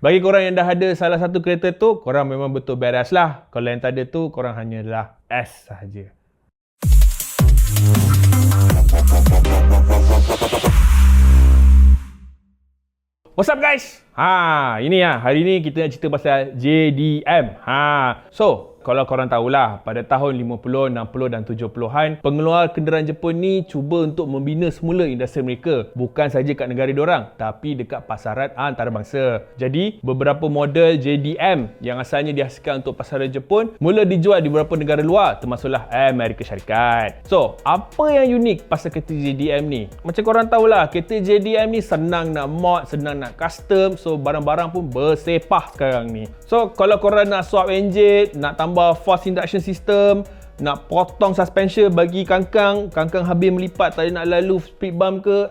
Bagi korang yang dah ada salah satu kereta tu, korang memang betul badass lah. Kalau yang tak ada tu, korang hanyalah S sahaja. What's up guys? Ini hari ni kita nak cerita pasal JDM. So, kalau korang tahulah, pada tahun 50, 60 dan 70-an, pengeluar kenderaan Jepun ni cuba untuk membina semula industri mereka. Bukan saja kat negara diorang, tapi dekat pasaran antarabangsa. Jadi, beberapa model JDM yang asalnya dihasilkan untuk pasaran Jepun, mula dijual di beberapa negara luar, termasuklah Amerika Syarikat. So, apa yang unik pasal kereta JDM ni? Macam korang tahulah, kereta JDM ni senang nak mod, senang nak custom. So, barang-barang pun bersepah sekarang ni. So, kalau korang nak swap engine, nak tambah force induction system, nak potong suspension bagi kangkang habis melipat, tak ada nak lalu speed bump ke,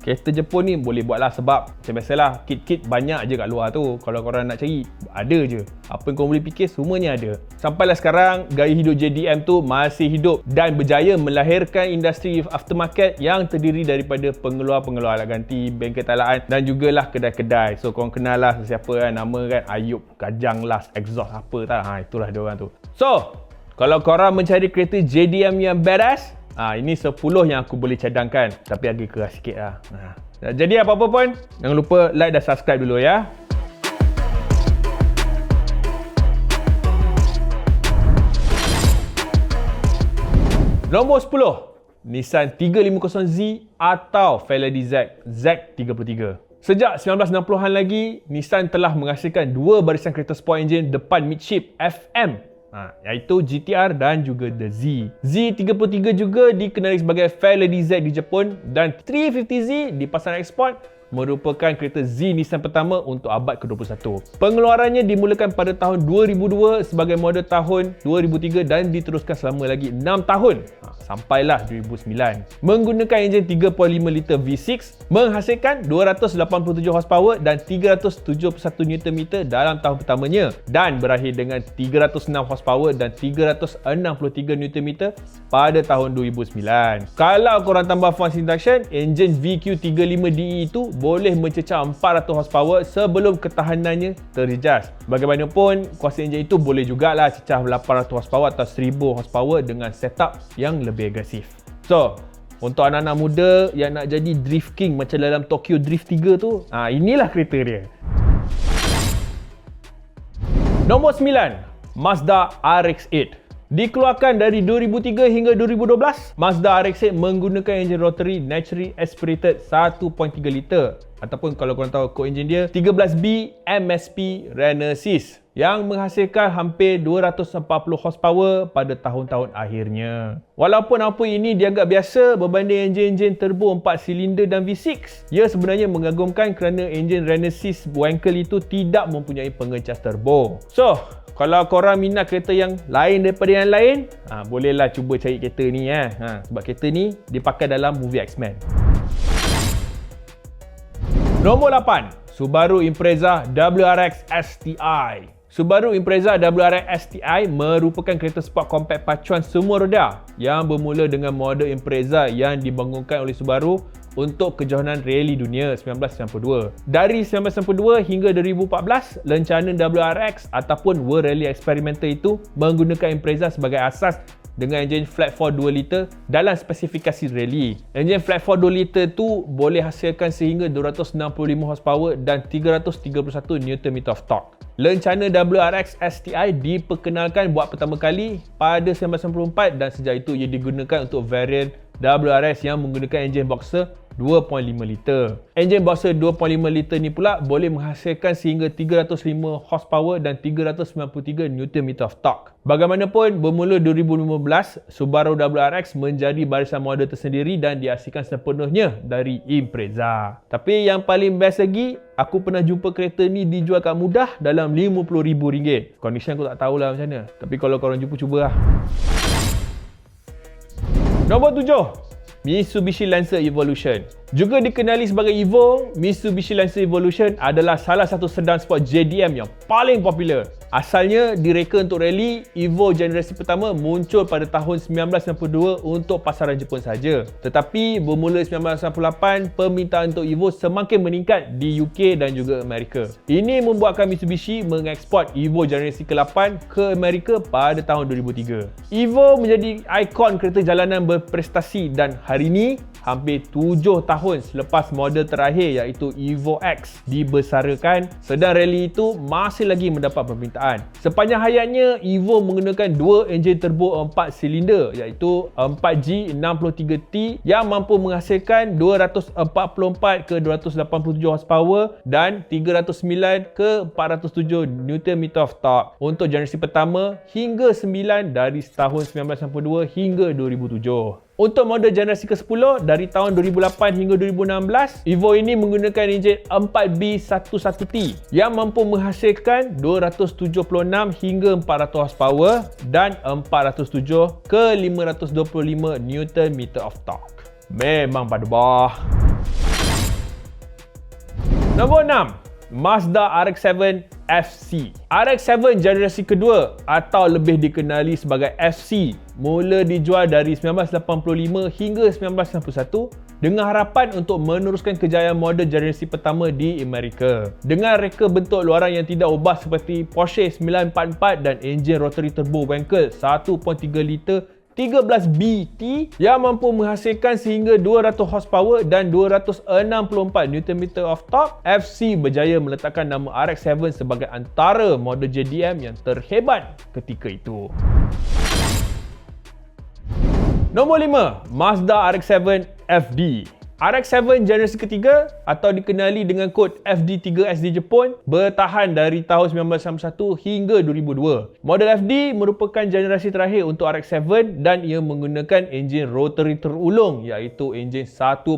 kereta Jepun ni boleh buat lah. Sebab macam biasalah, kit-kit banyak je kat luar tu. Kalau korang nak cari, ada je. Apa yang korang boleh fikir, semuanya ada. Sampailah sekarang, gaya hidup JDM tu masih hidup dan berjaya melahirkan industri aftermarket yang terdiri daripada pengeluar-pengeluar alat ganti, bengkel talaan dan jugalah kedai-kedai. So korang kenal lah siapa kan, nama kan Ayub, Kajang Las, Exhaust apa tak, itulah dia orang tu. So, kalau korang mencari kereta JDM yang badass, ini 10 yang aku boleh cadangkan. Tapi agak keras sikit lah. Jadi apa-apa pun, jangan lupa like dan subscribe dulu ya. Nombor 10, Nissan 350Z atau Fairlady Z33. Sejak 1960-an lagi, Nissan telah menghasilkan dua barisan kereta sport engine depan midship FM, iaitu GTR dan juga The Z. Z33 juga dikenali sebagai Fairlady Z di Jepun dan 350Z di pasaran ekspor merupakan kereta Z Nissan pertama untuk abad ke-21. Pengeluarannya dimulakan pada tahun 2002 sebagai model tahun 2003 dan diteruskan selama lagi 6 tahun sampailah 2009. Menggunakan enjin 3.5 liter V6 menghasilkan 287 horsepower dan 371 Nm dalam tahun pertamanya dan berakhir dengan 306 horsepower dan 363 Nm pada tahun 2009. Kalau korang tambah force induction, enjin VQ35DE itu boleh mencecah 400 horsepower sebelum ketahanannya terjejas. Bagaimanapun, kuasa enjin itu boleh jugalah cecah 800 horsepower atau 1000 horsepower dengan setup yang lebih agresif. So, untuk anak-anak muda yang nak jadi drift king macam dalam Tokyo Drift 3 tu, inilah kereta dia. Nombor 9, Mazda RX-8. Dikeluarkan dari 2003 hingga 2012, Mazda RX-8 menggunakan enjin rotary naturally aspirated 1.3 liter ataupun kalau korang tahu kod enjin dia 13B MSP Renesis yang menghasilkan hampir 240 horsepower pada tahun-tahun akhirnya. Walaupun apa ini dianggap biasa berbanding enjin-enjin turbo 4 silinder dan V6, ia sebenarnya mengagumkan kerana enjin Renesis Wankel itu tidak mempunyai pengecas turbo. So, kalau korang minat kereta yang lain daripada yang lain, bolehlah cuba cari kereta ni sebab kereta ni dipakai dalam movie X-Men. Nombor 8, Subaru Impreza WRX STI. Subaru Impreza WRX STI merupakan kereta sport compact pacuan semua roda yang bermula dengan model Impreza yang dibangunkan oleh Subaru untuk kejohanan rally dunia 1992. Dari 1992 hingga 2014, lencana WRX ataupun World Rally Experimental itu menggunakan Impreza sebagai asas dengan enjin flat 4 2 liter dalam spesifikasi rally. Enjin flat 4 2 liter tu boleh hasilkan sehingga 265 horsepower dan 331 Nm of torque. Lencana WRX STI diperkenalkan buat pertama kali pada 1994 dan sejak itu ia digunakan untuk varian WRX yang menggunakan enjin boxer 2.5 liter. Enjin boxer 2.5 liter ni pula boleh menghasilkan sehingga 305 horsepower dan 393 Nm of torque. Bagaimanapun, bermula 2015, Subaru WRX menjadi barisan model tersendiri dan dihasilkan sepenuhnya dari Impreza. Tapi yang paling best lagi, aku pernah jumpa kereta ni dijual kat mudah dalam RM50,000. Condition aku tak tahulah macam mana. Tapi kalau korang jumpa, cubalah. Nombor 7, Mitsubishi Lancer Evolution. Juga dikenali sebagai Evo, Mitsubishi Lancer Evolution adalah salah satu sedan sport JDM yang paling popular. Asalnya direka untuk rally, Evo generasi pertama muncul pada tahun 1992 untuk pasaran Jepun saja. Tetapi bermula 1998, permintaan untuk Evo semakin meningkat di UK dan juga Amerika. Ini membuatkan Mitsubishi mengeksport Evo generasi ke-8 ke Amerika pada tahun 2003. Evo menjadi ikon kereta jalanan berprestasi dan hari ini hampir 7 tahun selepas model terakhir iaitu Evo X dibesarkan, sedan rally itu masih lagi mendapat permintaan. Sepanjang hayatnya, Evo menggunakan dua enjin turbo 4 silinder iaitu 4G63T yang mampu menghasilkan 244 ke 287 horsepower dan 309 ke 407 Nm of torque untuk generasi pertama hingga 9 dari tahun 1992 hingga 2007. Untuk model generasi ke-10 dari tahun 2008 hingga 2016, Evo ini menggunakan enjin 4B11T yang mampu menghasilkan 276 hingga 400 horsepower dan 407 ke 525 Nm of torque. Memang pada bawah. Nombor 6. Mazda RX-7 FC. RX-7 generasi kedua atau lebih dikenali sebagai FC mula dijual dari 1985 hingga 1991 dengan harapan untuk meneruskan kejayaan model generasi pertama di Amerika. Dengan reka bentuk luaran yang tidak ubah seperti Porsche 944 dan enjin rotary turbo Wankel 1.3 liter 13BT yang mampu menghasilkan sehingga 200 horsepower dan 264 Nm of torque, FC berjaya meletakkan nama RX-7 sebagai antara model JDM yang terhebat ketika itu. Nombor 5. Mazda RX-7 FD. RX-7 generasi ketiga atau dikenali dengan kod FD3S di Jepun bertahan dari tahun 1991 hingga 2002. Model FD merupakan generasi terakhir untuk RX-7 dan ia menggunakan enjin rotary terulung iaitu enjin 1.3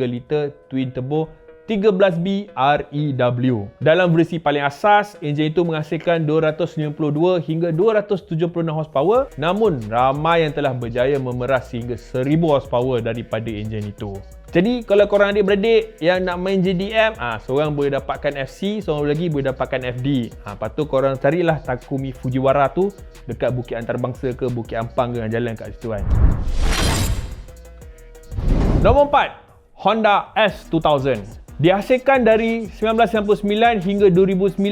liter twin turbo 13B REW. Dalam versi paling asas, enjin itu menghasilkan 292 hingga 276 horsepower, namun ramai yang telah berjaya memeras hingga 1000 horsepower daripada enjin itu. Jadi kalau korang adik-beradik yang nak main JDM, seorang boleh dapatkan FC, seorang lagi boleh dapatkan FD. Lepas tu korang carilah Takumi Fujiwara tu dekat Bukit Antarabangsa ke Bukit Ampang ke, jalan kat situ kan. Nombor 4. Honda S2000. Dihasilkan dari 1999 hingga 2009,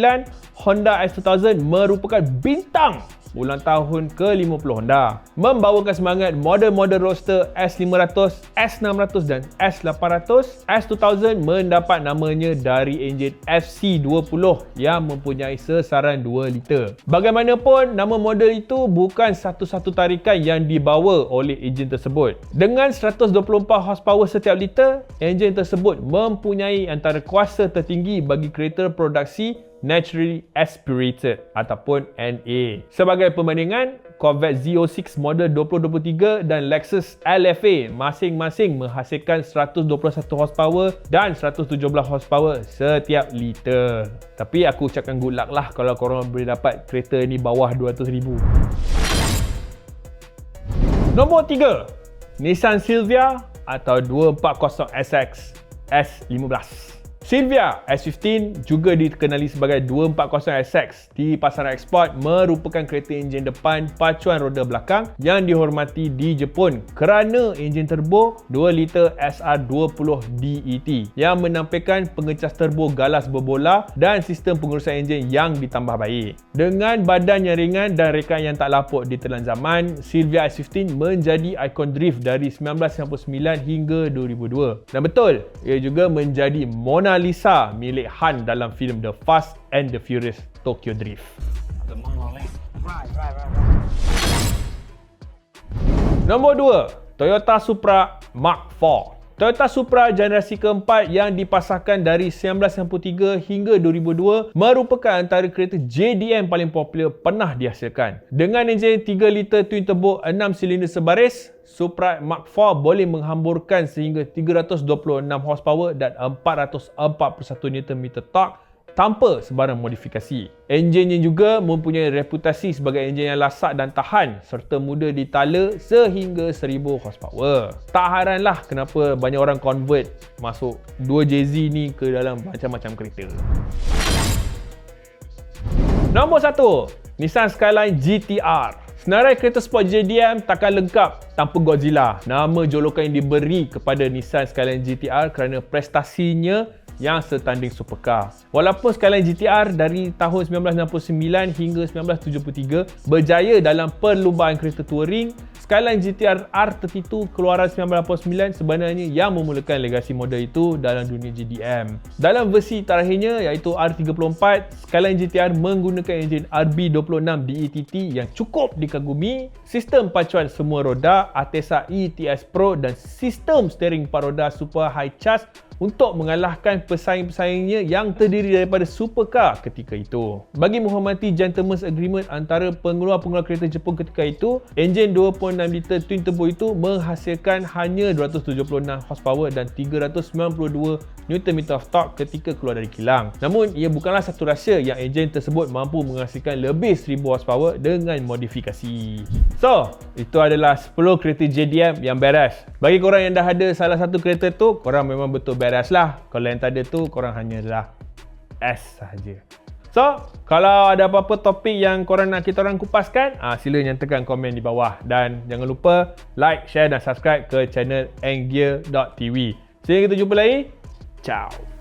Honda S2000 merupakan bintang ulang tahun ke-50 Honda. Membawakan semangat model-model roadster S500, S600 dan S800, S2000 mendapat namanya dari enjin FC20 yang mempunyai sesaran 2 liter. Bagaimanapun, nama model itu bukan satu-satu tarikan yang dibawa oleh enjin tersebut. Dengan 124 horsepower setiap liter, enjin tersebut mempunyai antara kuasa tertinggi bagi kereta produksi Naturally Aspirated ataupun NA. Sebagai perbandingan, Corvette Z06 model 2023 dan Lexus LFA masing-masing menghasilkan 121 horsepower dan 117 horsepower setiap liter. Tapi aku ucapkan good luck lah kalau korang boleh dapat kereta ni bawah 200,000. Nombor 3. Nissan Silvia atau 240SX S15. Silvia S15 juga dikenali sebagai 240SX di pasaran ekspor merupakan kereta enjin depan pacuan roda belakang yang dihormati di Jepun kerana enjin turbo 2 liter SR20 DET yang menampilkan pengecas turbo galas berbola dan sistem pengurusan enjin yang ditambah baik. Dengan badan yang ringan dan rekaan yang tak lapuk di telan zaman, Silvia S15 menjadi ikon drift dari 1999 hingga 2002. Dan betul, ia juga menjadi Mona Lisa milik Han dalam filem The Fast and the Furious Tokyo Drift. Nombor 2. Toyota Supra Mark IV. Toyota Supra generasi keempat yang dipasarkan dari 1993 hingga 2002 merupakan antara kereta JDM paling popular pernah dihasilkan. Dengan enjin 3 liter twin turbo 6 silinder sebaris, Supra Mark IV boleh menghamburkan sehingga 326 horsepower dan 441 Nm torque tanpa sebarang modifikasi. Enjinnya juga mempunyai reputasi sebagai enjin yang lasak dan tahan serta mudah ditala sehingga 1000 horsepower. Tak heranlah kenapa banyak orang convert masuk 2JZ ni ke dalam macam-macam kereta. Nombor 1, Nissan Skyline GT-R. Senarai kereta sport JDM takkan lengkap tanpa Godzilla. Nama jolokan yang diberi kepada Nissan Skyline GT-R kerana prestasinya yang setanding supercar. Walaupun Skyline GT-R dari tahun 1969 hingga 1973 berjaya dalam perlumbaan kereta touring, Skyline GT-R R32 keluaran 1989 sebenarnya yang memulakan legasi model itu dalam dunia JDM. Dalam versi terakhirnya iaitu R34, Skyline GT-R menggunakan enjin RB26 DETT yang cukup dikagumi, sistem pacuan semua roda Atesa ETS Pro dan sistem steering 4 roda super high charge untuk mengalahkan pesaing-pesaingnya yang terdiri daripada supercar ketika itu. Bagi menghormati gentleman's agreement antara pengeluar-pengeluar kereta Jepun ketika itu, enjin 2.6 liter twin turbo itu menghasilkan hanya 276 horsepower dan 392 Nm of torque ketika keluar dari kilang. Namun, ia bukanlah satu rahsia yang enjin tersebut mampu menghasilkan lebih 1000 horsepower dengan modifikasi. So, itu adalah 10 kereta JDM yang beres. Bagi korang yang dah ada salah satu kereta tu, korang memang betul beres lah. Kalau yang tak ada tu, korang hanyalah S sahaja. So, kalau ada apa-apa topik yang korang nak kita orang kupaskan, sila nyatakan komen di bawah. Dan jangan lupa like, share dan subscribe ke channel Angear.tv. Sehingga kita jumpa lagi. Ciao.